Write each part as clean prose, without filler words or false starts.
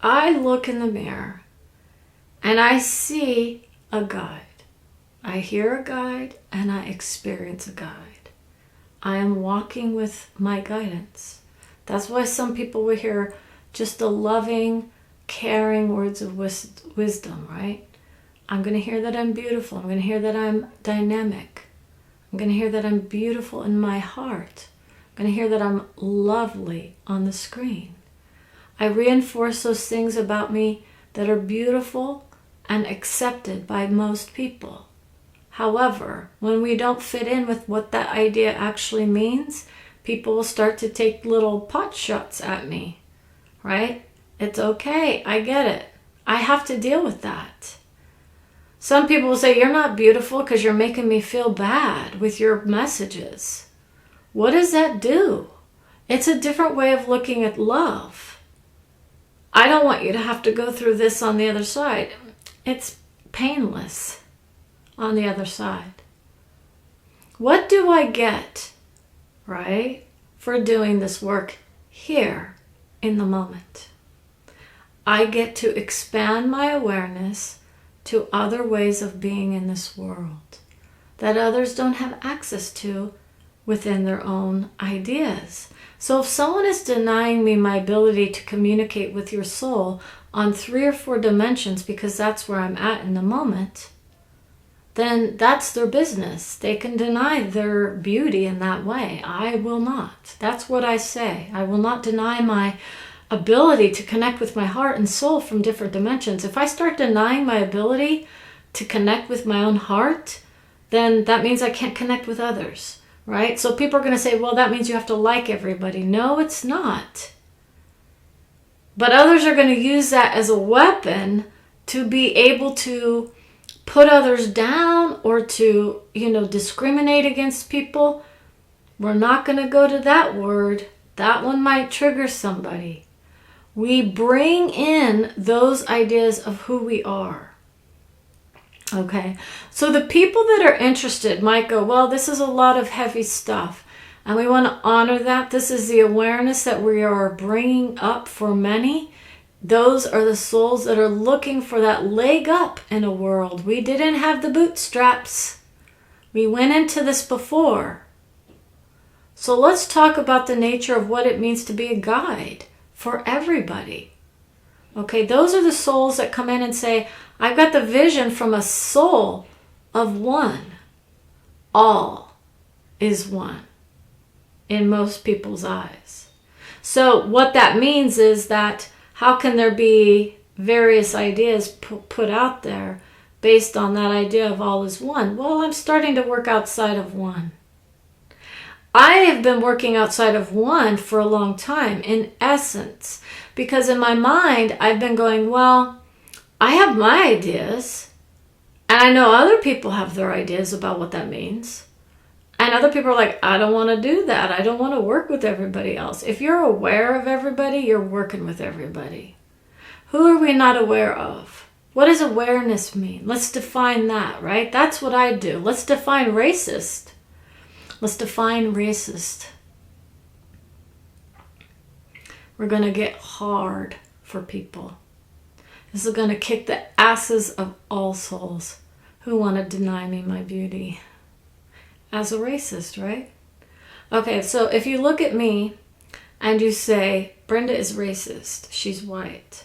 I look in the mirror and I see a guide. I hear a guide and I experience a guide. I am walking with my guidance. That's why some people will hear just the loving, caring words of wisdom, right? I'm going to hear that I'm beautiful. I'm going to hear that I'm dynamic. I'm going to hear that I'm beautiful in my heart. I'm going to hear that I'm lovely on the screen. I reinforce those things about me that are beautiful and accepted by most people. However, when we don't fit in with what that idea actually means, people will start to take little pot shots at me, right? It's okay. I get it. I have to deal with that. Some people will say, you're not beautiful because you're making me feel bad with your messages. What does that do? It's a different way of looking at love. I don't want you to have to go through this on the other side. It's painless on the other side. What do I get, right, for doing this work here in the moment? I get to expand my awareness to other ways of being in this world that others don't have access to within their own ideas. So if someone is denying me my ability to communicate with your soul on 3 or 4 dimensions because that's where I'm at in the moment, then that's their business. They can deny their beauty in that way. I will not. That's what I say. I will not deny my ability to connect with my heart and soul from different dimensions. If I start denying my ability to connect with my own heart, then that means I can't connect with others, right? So people are going to say, well, that means you have to like everybody. No, it's not. But others are going to use that as a weapon to be able to put others down or to, discriminate against people. We're not going to go to that word. That one might trigger somebody. We bring in those ideas of who we are. Okay, so the people that are interested might go, well, this is a lot of heavy stuff, and we want to honor that. This is the awareness that we are bringing up for many. Those are the souls that are looking for that leg up in a world. We didn't have the bootstraps. We went into this before. So let's talk about the nature of what it means to be a guide for everybody. Okay, those are the souls that come in and say, I've got the vision from a soul of one. All is one in most people's eyes. So what that means is that how can there be various ideas put out there based on that idea of all is one? Well, I'm starting to work outside of one. I have been working outside of one for a long time, in essence, because in my mind, I've been going, well, I have my ideas, and I know other people have their ideas about what that means. And other people are like, I don't want to do that. I don't want to work with everybody else. If you're aware of everybody, you're working with everybody. Who are we not aware of? What does awareness mean? Let's define that, right? That's what I do. Let's define racist. Let's define racist. We're going to get hard for people. This is going to kick the asses of all souls who want to deny me my beauty. As a racist, right? Okay, so if you look at me and you say, Brenda is racist, she's white.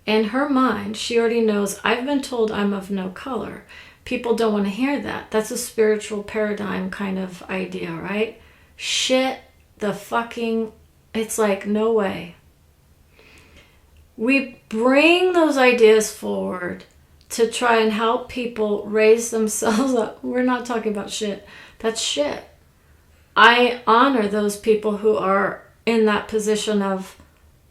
In her mind, she already knows, I've been told I'm of no color. People don't want to hear that. That's a spiritual paradigm kind of idea, right? Shit, it's like, no way. We bring those ideas forward to try and help people raise themselves up. We're not talking about shit. That's shit. I honor those people who are in that position of,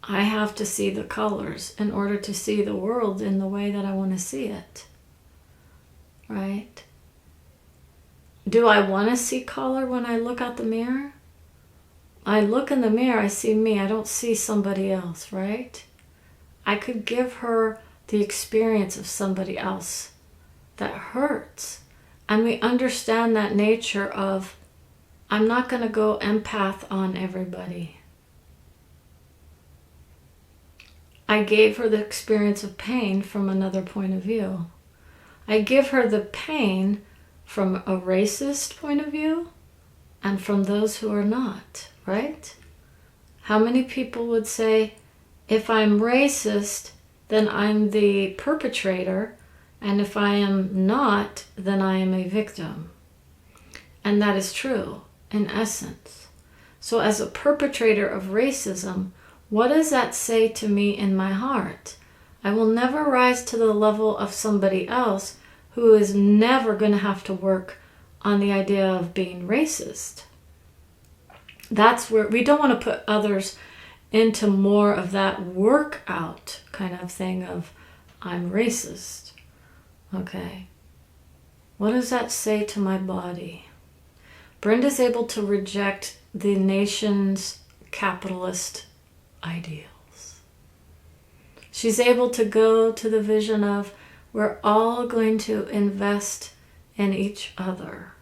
I have to see the colors in order to see the world in the way that I want to see it. Right? Do I want to see color when I look out the mirror? I look in the mirror, I see me. I don't see somebody else, right? I could give her the experience of somebody else that hurts. And we understand that nature of, I'm not going to go empath on everybody. I gave her the experience of pain from another point of view. I give her the pain from a racist point of view and from those who are not, right? How many people would say, if I'm racist, then I'm the perpetrator, and if I am not, then I am a victim? And that is true, in essence. So as a perpetrator of racism, what does that say to me in my heart? I will never rise to the level of somebody else who is never going to have to work on the idea of being racist. That's where we don't want to put others into more of that workout kind of thing of, I'm racist. Okay. What does that say to my body? Brenda's able to reject the nation's capitalist ideals. She's able to go to the vision of, we're all going to invest in each other.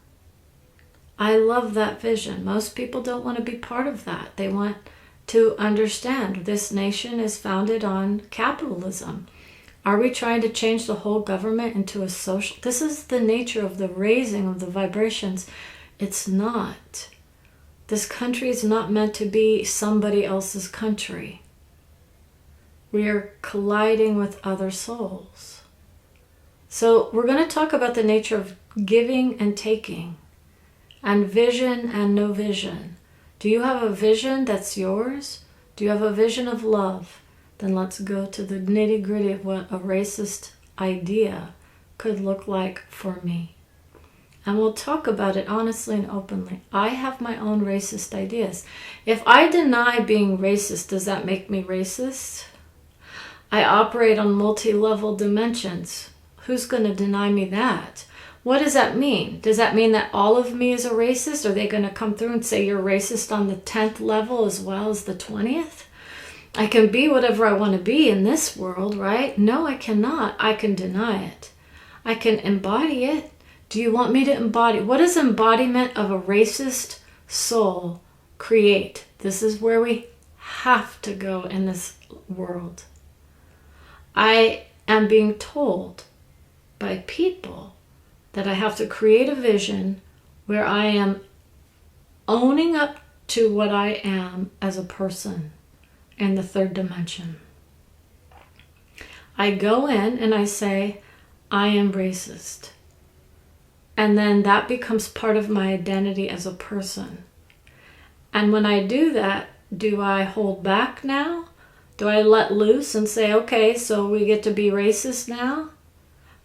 I love that vision. Most people don't want to be part of that. They want to understand this nation is founded on capitalism. Are we trying to change the whole government into a social? This is the nature of the raising of the vibrations. It's not. This country is not meant to be somebody else's country. We are colliding with other souls. So we're going to talk about the nature of giving and taking, and vision and no vision. Do you have a vision that's yours? Do you have a vision of love? Then let's go to the nitty-gritty of what a racist idea could look like for me. And we'll talk about it honestly and openly. I have my own racist ideas. If I deny being racist, does that make me racist? I operate on multi-level dimensions. Who's going to deny me that? What does that mean? Does that mean that all of me is a racist? Are they going to come through and say you're racist on the 10th level as well as the 20th? I can be whatever I want to be in this world, right? No, I cannot. I can deny it. I can embody it. Do you want me to embody? What does embodiment of a racist soul create? This is where we have to go in this world. I am being told by people that I have to create a vision where I am owning up to what I am as a person in the third dimension. I go in and I say, I am racist. And then that becomes part of my identity as a person. And when I do that, do I hold back now? Do I let loose and say, okay, so we get to be racist now?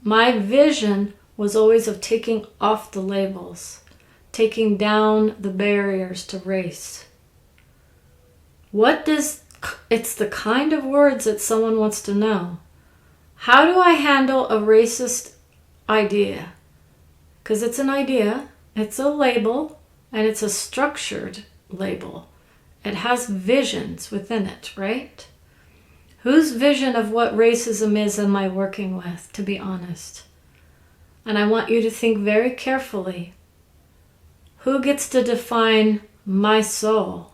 My vision was always of taking off the labels, taking down the barriers to race. It's the kind of words that someone wants to know. How do I handle a racist idea? Because it's an idea, it's a label, and it's a structured label. It has visions within it, right? Whose vision of what racism is am I working with, to be honest? And I want you to think very carefully. Who gets to define my soul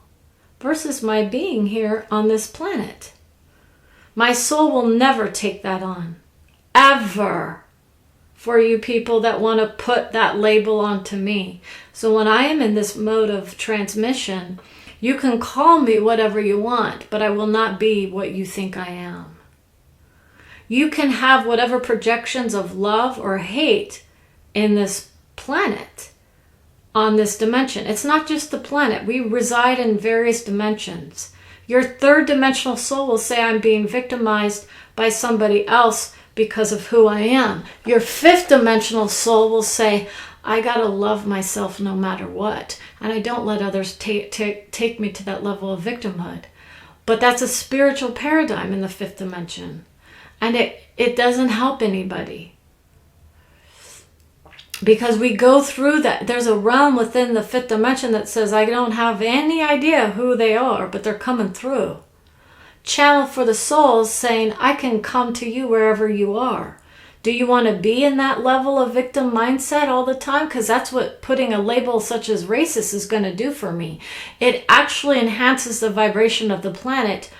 versus my being here on this planet? My soul will never take that on. Ever. For you people that want to put that label onto me. So when I am in this mode of transmission, you can call me whatever you want, but I will not be what you think I am. You can have whatever projections of love or hate in this planet, on this dimension. It's not just the planet. We reside in various dimensions. Your third dimensional soul will say, I'm being victimized by somebody else because of who I am. Your fifth dimensional soul will say, I gotta love myself no matter what. And I don't let others take me to that level of victimhood. But that's a spiritual paradigm in the fifth dimension. And it doesn't help anybody. Because we go through that. There's a realm within the fifth dimension that says, I don't have any idea who they are, but they're coming through. Channel for the souls saying, I can come to you wherever you are. Do you want to be in that level of victim mindset all the time? Because that's what putting a label such as racist is going to do for me. It actually enhances the vibration of the planet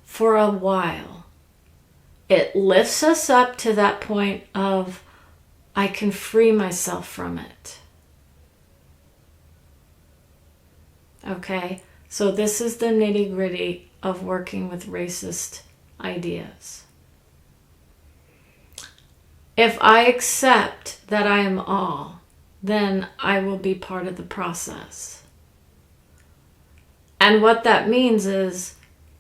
for a while. it lifts us up to that point of, I can free myself from it. Okay? So this is the nitty-gritty of working with racist ideas. If I accept that I am all, then I will be part of the process. And what that means is,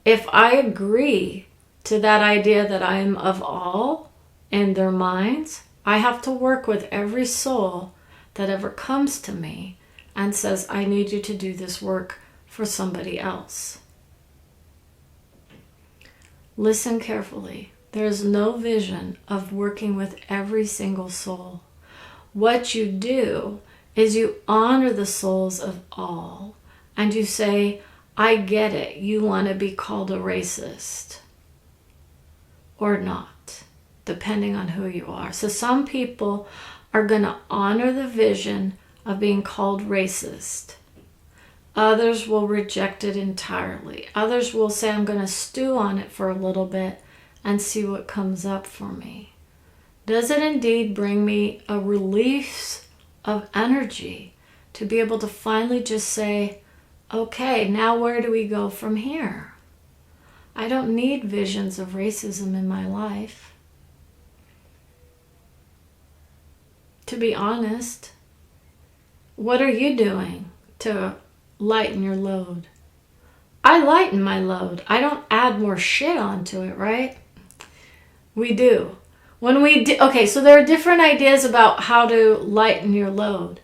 if I agree to that idea that I am of all in their minds, I have to work with every soul that ever comes to me and says, I need you to do this work for somebody else. Listen carefully. There's no vision of working with every single soul. What you do is you honor the souls of all, and you say, I get it. You want to be called a racist. Or not, depending on who you are. So some people are going to honor the vision of being called racist. Others will reject it entirely. Others will say, I'm going to stew on it for a little bit and see what comes up for me. Does it indeed bring me a release of energy to be able to finally just say, okay, now where do we go from here? I don't need visions of racism in my life. To be honest, what are you doing to lighten your load? I lighten my load. I don't add more shit onto it, right? We do. Okay, so there are different ideas about how to lighten your load.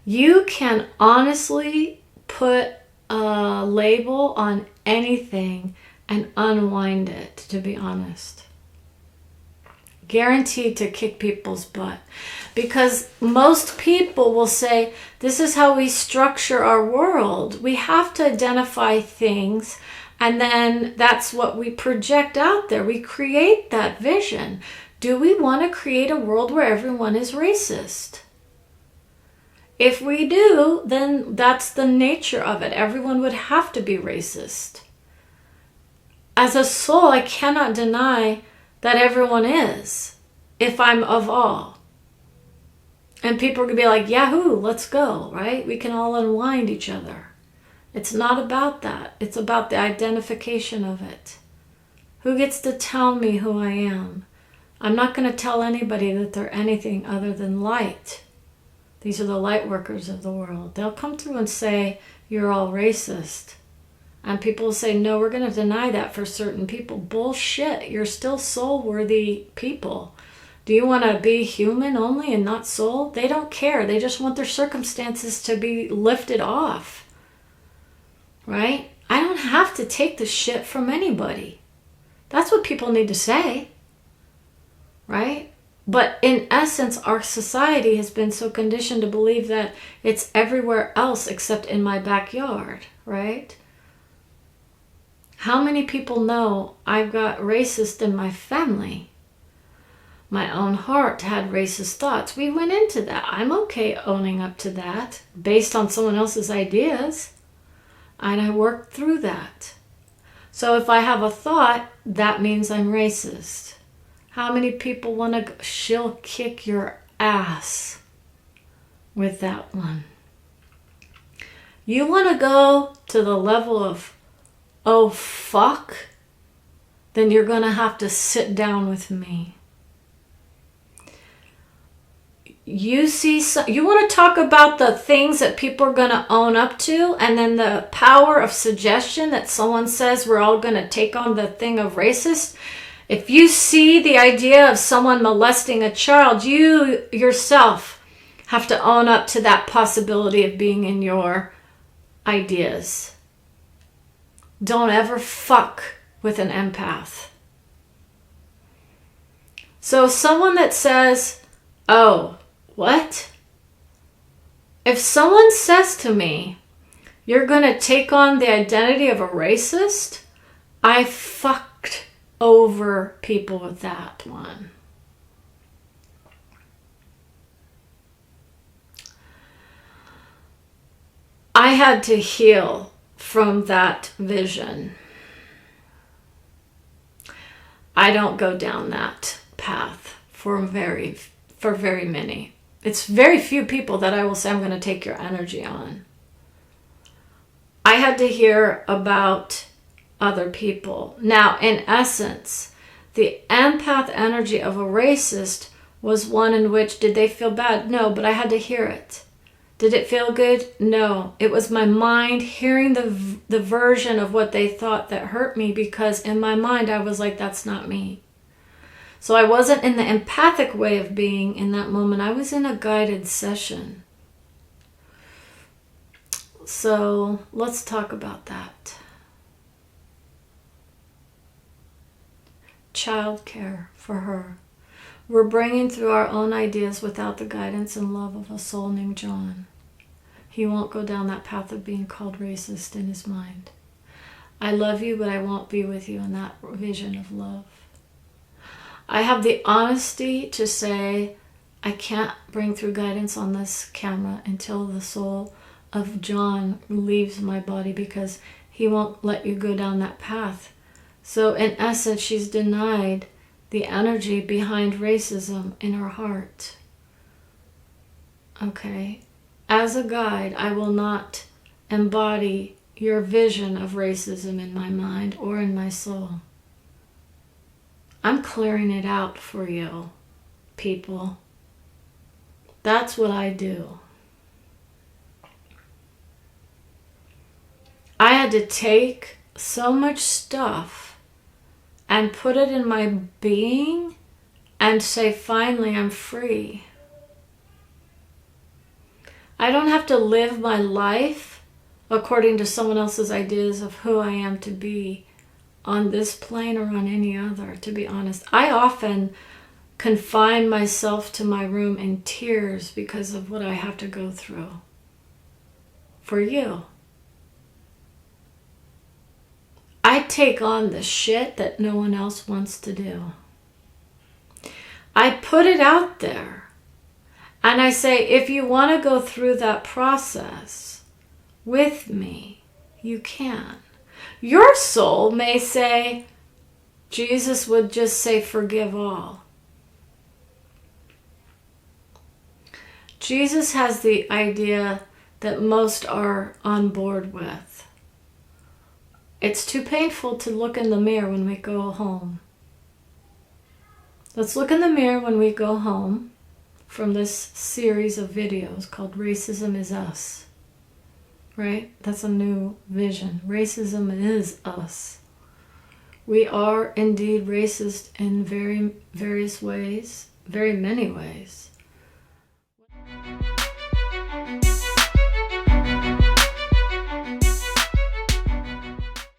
You can honestly put a label on anything and unwind it, to be honest. Guaranteed to kick people's butt. Because most people will say, this is how we structure our world. We have to identify things, and then that's what we project out there. We create that vision. Do we want to create a world where everyone is racist? If we do, then that's the nature of it. Everyone would have to be racist. As a soul, I cannot deny that everyone is, if I'm of all. And people are going to be like, yahoo, let's go, right? We can all unwind each other. It's not about that. It's about the identification of it. Who gets to tell me who I am? I'm not going to tell anybody that they're anything other than light. These are the light workers of the world. They'll come through and say, you're all racist. And people will say, no, we're going to deny that for certain people. Bullshit. You're still soul-worthy people. Do you want to be human only and not soul? They don't care. They just want their circumstances to be lifted off. Right? I don't have to take the shit from anybody. That's what people need to say. Right? But in essence, our society has been so conditioned to believe that it's everywhere else except in my backyard. Right? How many people know I've got racist in my family? My own heart had racist thoughts. We went into that. I'm okay owning up to that based on someone else's ideas. And I worked through that. So if I have a thought, that means I'm racist. How many people want to she'll kick your ass with that one? You want to go to the level of, oh fuck, then you're going to have to sit down with me. You want to talk about the things that people are going to own up to, and then the power of suggestion that someone says we're all going to take on the thing of racist. If you see the idea of someone molesting a child, you yourself have to own up to that possibility of being in your ideas. Don't ever fuck with an empath. So someone that says, oh, what? If someone says to me, you're going to take on the identity of a racist, I fucked over people with that one. I had to heal from that vision. I don't go down that path for very many. It's very few people that I will say I'm going to take your energy on. I had to hear about other people. Now, in essence, the empath energy of a racist was one in which, did they feel bad? No, but I had to hear it. Did it feel good? No. It was my mind hearing the version of what they thought that hurt me, because in my mind I was like, that's not me. So I wasn't in the empathic way of being in that moment. I was in a guided session. So let's talk about that. Childcare for her. We're bringing through our own ideas without the guidance and love of a soul named John. He won't go down that path of being called racist in his mind. I love you, but I won't be with you in that vision of love. I have the honesty to say I can't bring through guidance on this camera until the soul of John leaves my body, because he won't let you go down that path. So in essence, she's denied the energy behind racism in her heart. Okay. As a guide, I will not embody your vision of racism in my mind or in my soul. I'm clearing it out for you, people. That's what I do. I had to take so much stuff and put it in my being and say, finally, I'm free. I don't have to live my life according to someone else's ideas of who I am to be on this plane or on any other, to be honest. I often confine myself to my room in tears because of what I have to go through for you. I take on the shit that no one else wants to do. I put it out there. And I say, if you want to go through that process with me, you can. Your soul may say, Jesus would just say, forgive all. Jesus has the idea that most are on board with. It's too painful to look in the mirror when we go home. Let's look in the mirror when we go home from this series of videos called Racism is Us. Right? That's a new vision. Racism is us. We are indeed racist in very various ways, very many ways.